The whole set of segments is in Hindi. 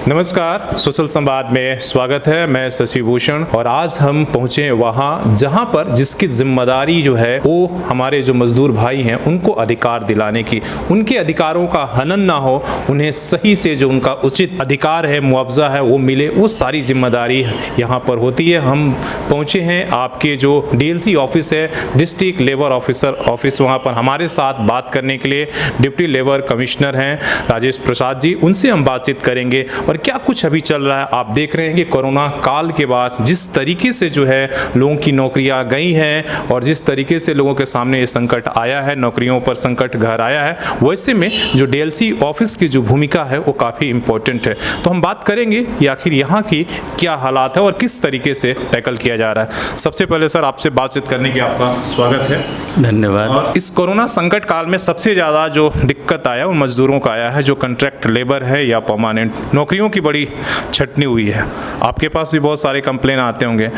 नमस्कार, सोशल संवाद में स्वागत है। मैं शशि भूषण और आज हम पहुंचे वहां जहां पर जिसकी जिम्मेदारी जो है वो हमारे जो मजदूर भाई हैं उनको अधिकार दिलाने की, उनके अधिकारों का हनन ना हो, उन्हें सही से जो उनका उचित अधिकार है, मुआवजा है वो मिले, वो सारी जिम्मेदारी यहाँ पर होती है। हम पहुंचे हैं आपके जो डीएलसी ऑफिस है, डिस्ट्रिक्ट लेबर ऑफिसर ऑफिस, वहाँ पर हमारे साथ बात करने के लिए डिप्टी लेबर कमिश्नर हैं राजेश प्रसाद जी, उनसे हम बातचीत करेंगे और क्या कुछ अभी चल रहा है। आप देख रहे हैं कि कोरोना काल के बाद जिस तरीके से जो है लोगों की नौकरियां गई हैं और जिस तरीके से लोगों के सामने ये संकट आया है, नौकरियों पर संकट घर आया है, वैसे में जो डीएलसी ऑफिस की जो भूमिका है वो काफ़ी इम्पोर्टेंट है। तो हम बात करेंगे कि आखिर यहाँ की क्या हालात है और किस तरीके से टैकल किया जा रहा है। सबसे पहले सर आपसे बातचीत करने की आपका स्वागत है। धन्यवाद। और इस कोरोना संकट काल में सबसे ज़्यादा जो दिक्कत आया उन मजदूरों का आया है जो कॉन्ट्रैक्ट लेबर है या परमानेंट, नौकरियों की बड़ी छटनी हुई है। आपके पास भी बहुत सारे कंप्लेन आते होंगे,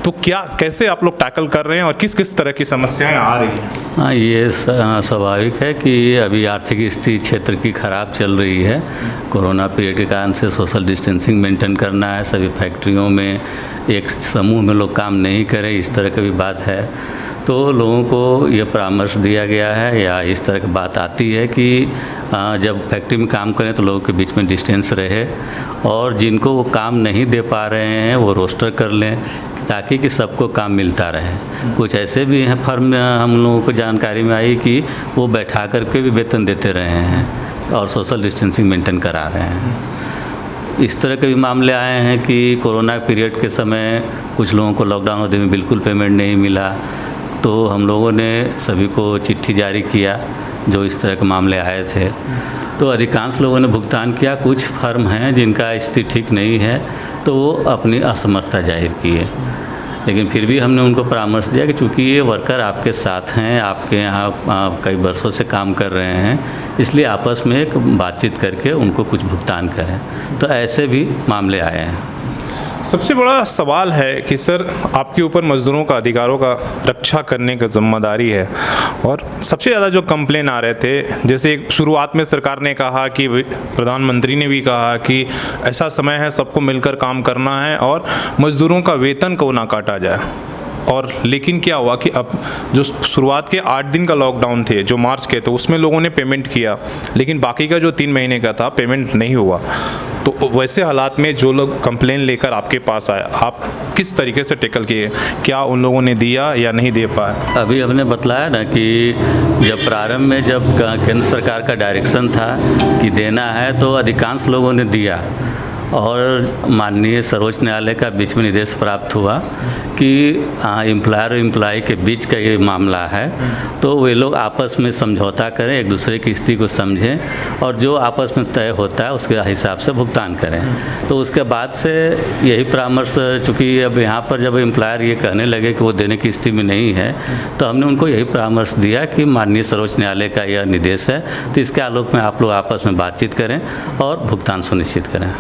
तो क्या कैसे आप लोग टैकल कर रहे हैं और किस किस तरह की समस्याएं आ रही हैं? हाँ, ये स्वाभाविक है कि अभी आर्थिक स्थिति क्षेत्र की ख़राब चल रही है। कोरोना पीरियड के कारण से सोशल डिस्टेंसिंग मेंटेन करना है, सभी फैक्ट्रियों में एक समूह में लोग काम नहीं करें, इस तरह की भी बात है। तो लोगों को ये परामर्श दिया गया है या इस तरह की बात आती है कि जब फैक्ट्री में काम करें तो लोगों के बीच में डिस्टेंस रहे और जिनको वो काम नहीं दे पा रहे हैं वो रोस्टर कर लें ताकि कि सबको काम मिलता रहे। कुछ ऐसे भी हैं फर्म में हम लोगों को जानकारी में आई कि वो बैठा करके भी वेतन देते रहे हैं और सोशल डिस्टेंसिंग मेंटेन करा रहे हैं। इस तरह के भी मामले आए हैं कि कोरोना पीरियड के समय कुछ लोगों को लॉकडाउन अवधि में बिल्कुल पेमेंट नहीं मिला, तो हम लोगों ने सभी को चिट्ठी जारी किया जो इस तरह के मामले आए थे। तो अधिकांश लोगों ने भुगतान किया। कुछ फर्म हैं जिनका स्थिति ठीक नहीं है तो वो अपनी असमर्थता जाहिर किए, लेकिन फिर भी हमने उनको परामर्श दिया कि चूँकि ये वर्कर आपके साथ हैं, आपके यहाँ कई वर्षों से काम कर रहे हैं, इसलिए आपस में एक बातचीत करके उनको कुछ भुगतान करें। तो ऐसे भी मामले आए हैं। सबसे बड़ा सवाल है कि सर आपके ऊपर मजदूरों का अधिकारों का रक्षा करने का जिम्मेदारी है और सबसे ज़्यादा जो कंप्लेन आ रहे थे, जैसे शुरुआत में सरकार ने कहा कि प्रधानमंत्री ने भी कहा कि ऐसा समय है सबको मिलकर काम करना है और मजदूरों का वेतन को ना काटा जाए, और लेकिन क्या हुआ कि अब जो शुरुआत के 8 दिन का लॉकडाउन थे जो मार्च के, तो उसमें लोगों ने पेमेंट किया, लेकिन बाकी का जो 3 महीने का था पेमेंट नहीं हुआ। तो वैसे हालात में जो लोग कंप्लेन लेकर आपके पास आए, आप किस तरीके से टैकल किए? क्या उन लोगों ने दिया या नहीं दे पाए? अभी हमने बतलाया ना कि जब प्रारंभ में जब केंद्र सरकार का डायरेक्शन था कि देना है तो अधिकांश लोगों ने दिया और माननीय सर्वोच्च न्यायालय का बीच में निर्देश प्राप्त हुआ कि एम्प्लॉयर और एम्प्लॉय के बीच का ये मामला है तो वे लोग आपस में समझौता करें, एक दूसरे की स्थिति को समझें और जो आपस में तय होता है उसके हिसाब से भुगतान करें। तो उसके बाद से यही परामर्श, चूँकि अब यहाँ पर जब एम्प्लॉयर ये कहने लगे कि वो देने की स्थिति में नहीं है तो हमने उनको यही परामर्श दिया कि माननीय सर्वोच्च न्यायालय का यह निर्देश है, तो इसके आलोक में आप लोग आपस में बातचीत करें और भुगतान सुनिश्चित करें।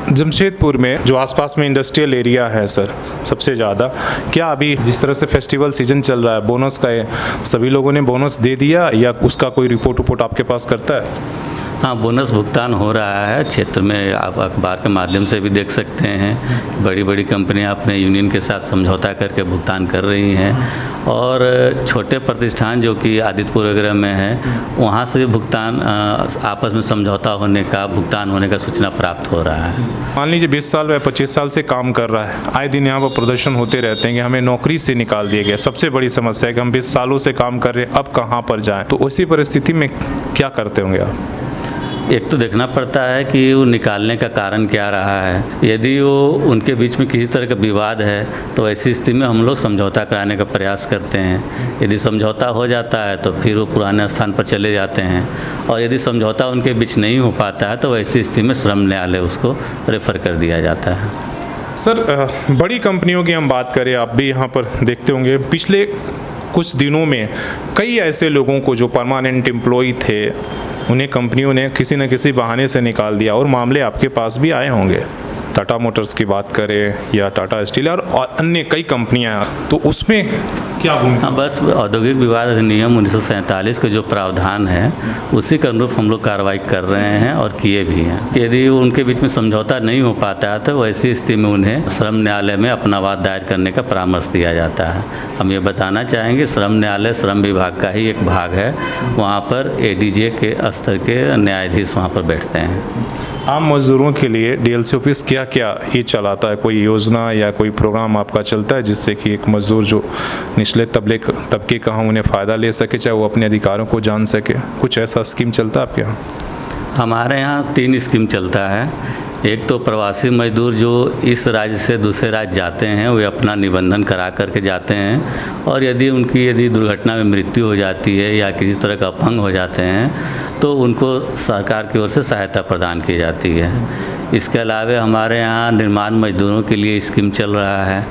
जमशेदपुर में जो आसपास में इंडस्ट्रियल एरिया है सर, सबसे ज़्यादा क्या अभी जिस तरह से फेस्टिवल सीजन चल रहा है, बोनस का है, सभी लोगों ने बोनस दे दिया या उसका कोई रिपोर्ट आपके पास करता है? हाँ, बोनस भुगतान हो रहा है क्षेत्र में। आप अखबार के माध्यम से भी देख सकते हैं बड़ी बड़ी कंपनियां अपने यूनियन के साथ समझौता करके भुगतान कर रही हैं और छोटे प्रतिष्ठान जो कि आदित्यपुर वगैरह में हैं वहाँ से भुगतान आपस में समझौता होने का, भुगतान होने का सूचना प्राप्त हो रहा है। मान लीजिए 20 साल या 25 साल से काम कर रहा है, आए दिन यहाँ पर प्रदर्शन होते रहते हैं कि हमें नौकरी से निकाल दिया गया। सबसे बड़ी समस्या है कि हम 20 सालों से काम कर रहे हैं, अब कहाँ पर जाएँ? तो उसी परिस्थिति में क्या करते होंगे आप? एक तो देखना पड़ता है कि वो निकालने का कारण क्या रहा है। यदि वो उनके बीच में किसी तरह का विवाद है तो ऐसी स्थिति में हम लोग समझौता कराने का प्रयास करते हैं। यदि समझौता हो जाता है तो फिर वो पुराने स्थान पर चले जाते हैं और यदि समझौता उनके बीच नहीं हो पाता है तो ऐसी स्थिति में श्रम न्यायालय उसको रेफर कर दिया जाता है। सर बड़ी कंपनियों की हम बात करें, आप भी यहाँ पर देखते होंगे पिछले कुछ दिनों में कई ऐसे लोगों को जो परमानेंट एम्प्लॉय थे उन्हें कंपनियों ने किसी न किसी बहाने से निकाल दिया और मामले आपके पास भी आए होंगे। टाटा मोटर्स की बात करें या टाटा स्टील और अन्य कई कंपनियां, तो उसमें क्या भूमिका? हाँ, बस औद्योगिक विवाद अधिनियम 1947 के जो प्रावधान है उसी के अनुरूप हम लोग कार्रवाई कर रहे हैं और किए भी हैं। यदि उनके बीच में समझौता नहीं हो पाता है तो वैसी स्थिति में उन्हें श्रम न्यायालय में अपना वाद दायर करने का परामर्श दिया जाता है। हम ये बताना चाहेंगे, श्रम न्यायालय श्रम विभाग का ही एक भाग है। वहाँ पर एडीजे के स्तर के न्यायाधीश वहाँ पर बैठते हैं। आम मजदूरों के लिए डीएलसी ऑफिस क्या क्या ये चलाता है? कोई योजना या कोई प्रोग्राम आपका चलता है जिससे कि एक मजदूर जो निचले तबके का हो उन्हें फ़ायदा ले सके, चाहे वो अपने अधिकारों को जान सके? कुछ ऐसा स्कीम चलता है आपके यहाँ? हमारे यहाँ 3 स्कीम चलता है। एक तो प्रवासी मजदूर जो इस राज्य से दूसरे राज्य जाते हैं वे अपना निबंधन करा करके जाते हैं, और यदि दुर्घटना में मृत्यु हो जाती है या किसी तरह का अपंग हो जाते हैं तो उनको सरकार की ओर से सहायता प्रदान की जाती है। इसके अलावा हमारे यहाँ निर्माण मजदूरों के लिए स्कीम चल रहा है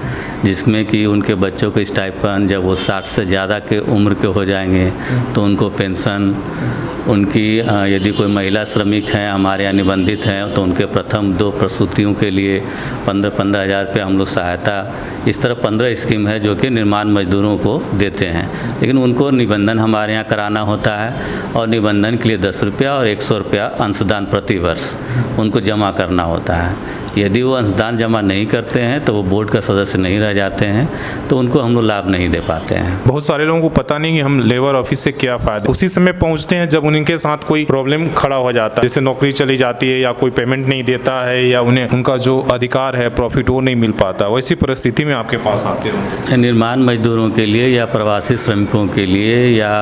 जिसमें कि उनके बच्चों के स्टाइपेंड, जब वो 60 से ज़्यादा के उम्र के हो जाएंगे तो उनको पेंशन, उनकी यदि कोई महिला श्रमिक हैं हमारे यहाँ निबंधित हैं तो उनके प्रथम 2 प्रसूतियों के लिए 15-15 हज़ार रुपये हम लोग सहायता, इस तरह 15 स्कीम है जो कि निर्माण मजदूरों को देते हैं। लेकिन उनको निबंधन हमारे यहाँ कराना होता है और निबंधन के लिए 10 रुपया और 100 रुपया अंशदान प्रति वर्ष उनको जमा करना होता है। यदि वो अंशदान जमा नहीं करते हैं तो वो बोर्ड का सदस्य नहीं रह जाते हैं, तो उनको हम लोग लाभ नहीं दे पाते हैं। बहुत सारे लोगों को पता नहीं कि हम लेबर ऑफिस से क्या फ़ायदा, उसी समय पहुंचते हैं जब उनके साथ कोई प्रॉब्लम खड़ा हो जाता है, जैसे नौकरी चली जाती है या कोई पेमेंट नहीं देता है या उन्हें उनका जो अधिकार है प्रॉफिट वो नहीं मिल पाता। वैसी परिस्थिति में आपके पास आते होंगे। निर्माण मजदूरों के लिए या प्रवासी श्रमिकों के लिए या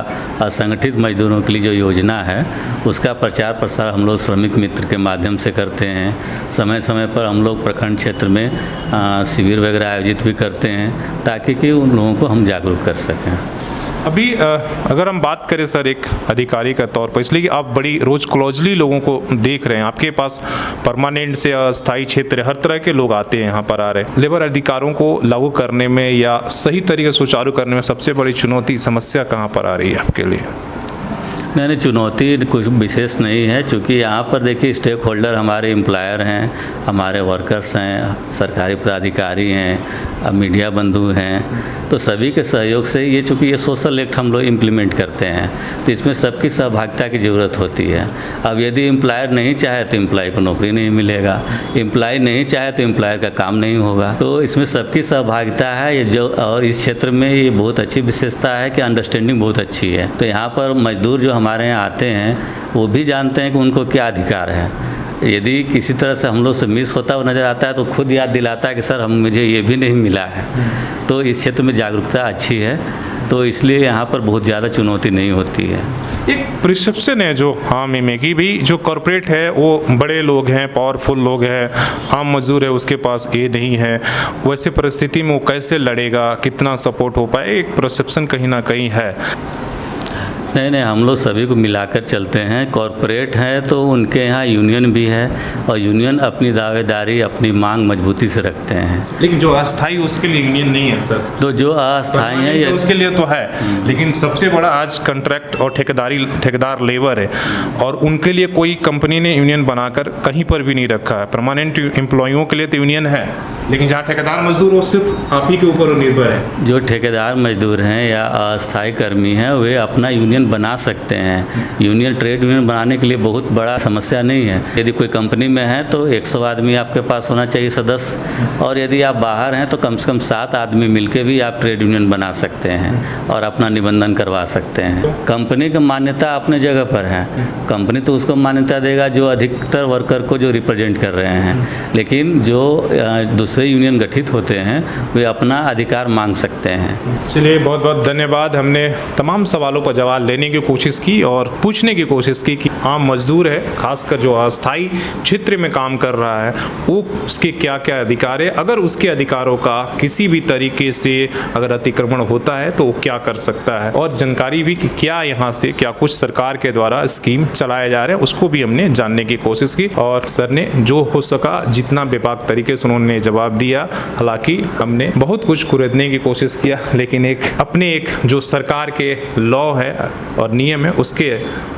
असंगठित मजदूरों के लिए जो योजना है उसका प्रचार प्रसार हम लोग श्रमिक मित्र के माध्यम से करते हैं। समय समय पर हम लोग प्रखंड क्षेत्र में शिविर वगैरह आयोजित भी करते हैं ताकि कि उन लोगों को हम जागरूक कर सकें। अभी अगर हम बात करें सर एक अधिकारी का तौर पर, इसलिए कि आप बड़ी रोज़ क्लोजली लोगों को देख रहे हैं, आपके पास परमानेंट से अस्थायी क्षेत्र हर तरह के लोग आते हैं यहाँ पर आ रहे हैं। लेबर अधिकारों को लागू करने में या सही तरीके से सुचारू करने में सबसे बड़ी चुनौती समस्या कहाँ पर आ रही है आपके लिए? नहीं, चुनौती कुछ विशेष नहीं है, क्योंकि यहाँ पर देखिए स्टेक होल्डर हमारे एम्प्लॉयर हैं, हमारे वर्कर्स हैं, सरकारी पदाधिकारी हैं, मीडिया बंधु हैं, तो सभी के सहयोग से ये, चूँकि ये सोशल एक्ट हम लोग इम्प्लीमेंट करते हैं तो इसमें सबकी सहभागिता की ज़रूरत होती है। अब यदि एम्प्लॉयर नहीं चाहे तो एम्प्लॉय को नौकरी नहीं मिलेगा, एम्प्लॉय नहीं चाहे तो एम्प्लॉयर का काम नहीं होगा। तो इसमें सबकी सहभागिता है ये जो, और इस क्षेत्र में ये बहुत अच्छी विशेषता है कि अंडरस्टैंडिंग बहुत अच्छी है। तो यहाँ पर मजदूर जो हमारे यहाँ आते हैं वो भी जानते हैं कि उनको क्या अधिकार है। यदि किसी तरह से हम लोग से मिस होता हुआ नज़र आता है तो खुद याद दिलाता है कि सर मुझे ये भी नहीं मिला है। तो इस क्षेत्र में जागरूकता अच्छी है, तो इसलिए यहाँ पर बहुत ज़्यादा चुनौती नहीं होती है। एक प्रिसेप्शन है जो में कि भी जो कॉरपोरेट है वो बड़े लोग हैं, पावरफुल लोग हैं, आम मजदूर है उसके पास ये नहीं है, वैसे परिस्थिति में वो कैसे लड़ेगा, कितना सपोर्ट हो पाए, एक प्रिसेप्शन कहीं ना कहीं है। नहीं, हम लोग सभी को मिलाकर चलते हैं। कॉरपोरेट है तो उनके यहाँ यूनियन भी है और यूनियन अपनी दावेदारी, अपनी मांग मजबूती से रखते हैं। लेकिन जो अस्थाई उसके लिए यूनियन नहीं है सर। तो जो अस्थाई है ये उसके लिए तो है, लेकिन सबसे बड़ा आज कॉन्ट्रैक्ट और ठेकेदार लेबर है और उनके लिए कोई कंपनी ने यूनियन बनाकर कहीं पर भी नहीं रखा है। परमानेंट एम्प्लॉइयों के लिए तो यूनियन है, लेकिन जहाँ ठेकेदार मजदूर वो सिर्फ आप ही के ऊपर निर्भर है। जो ठेकेदार मजदूर हैं या अस्थायी कर्मी हैं वे अपना यूनियन बना सकते हैं। यूनियन ट्रेड यूनियन बनाने के लिए बहुत बड़ा समस्या नहीं है। यदि कोई कंपनी में है तो 100 आदमी आपके पास होना चाहिए सदस्य, और यदि आप बाहर हैं तो कम से कम 7 आदमी मिलकर भी आप ट्रेड यूनियन बना सकते हैं और अपना निबंधन करवा सकते हैं। कंपनी की मान्यता अपने जगह पर है, कंपनी तो उसको मान्यता देगा जो अधिकतर वर्कर को जो रिप्रेजेंट कर रहे हैं, लेकिन जो दूसरे यूनियन गठित होते हैं वे अपना अधिकार मांग सकते हैं। चलिए, बहुत बहुत धन्यवाद। हमने तमाम सवालों का जवाब लेने की कोशिश की और पूछने की कोशिश की कि आम मजदूर है, खासकर जो अस्थाई क्षेत्र में काम कर रहा है, वो उसके क्या क्या अधिकार है, अगर उसके अधिकारों का किसी भी तरीके से अगर अतिक्रमण होता है तो वो क्या कर सकता है, और जानकारी भी कि क्या यहाँ से क्या कुछ सरकार के द्वारा स्कीम चलाए जा रहे हैं उसको भी हमने जानने की कोशिश की। और सर ने जो हो सका जितना व्यापक तरीके से उन्होंने जवाब दिया। हालांकि हमने बहुत कुछ कुरेदने की कोशिश किया, लेकिन एक जो सरकार के लॉ है और नियम है उसके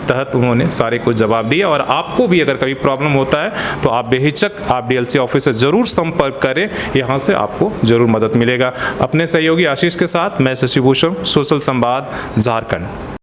तहत उन्होंने सारे कुछ जवाब दिया। और आपको भी अगर कभी प्रॉब्लम होता है तो आप बेहिचक आप डीएलसी ऑफिस से ज़रूर संपर्क करें, यहाँ से आपको ज़रूर मदद मिलेगा। अपने सहयोगी आशीष के साथ मैं शशि भूषण, सोशल संवाद, झारखंड।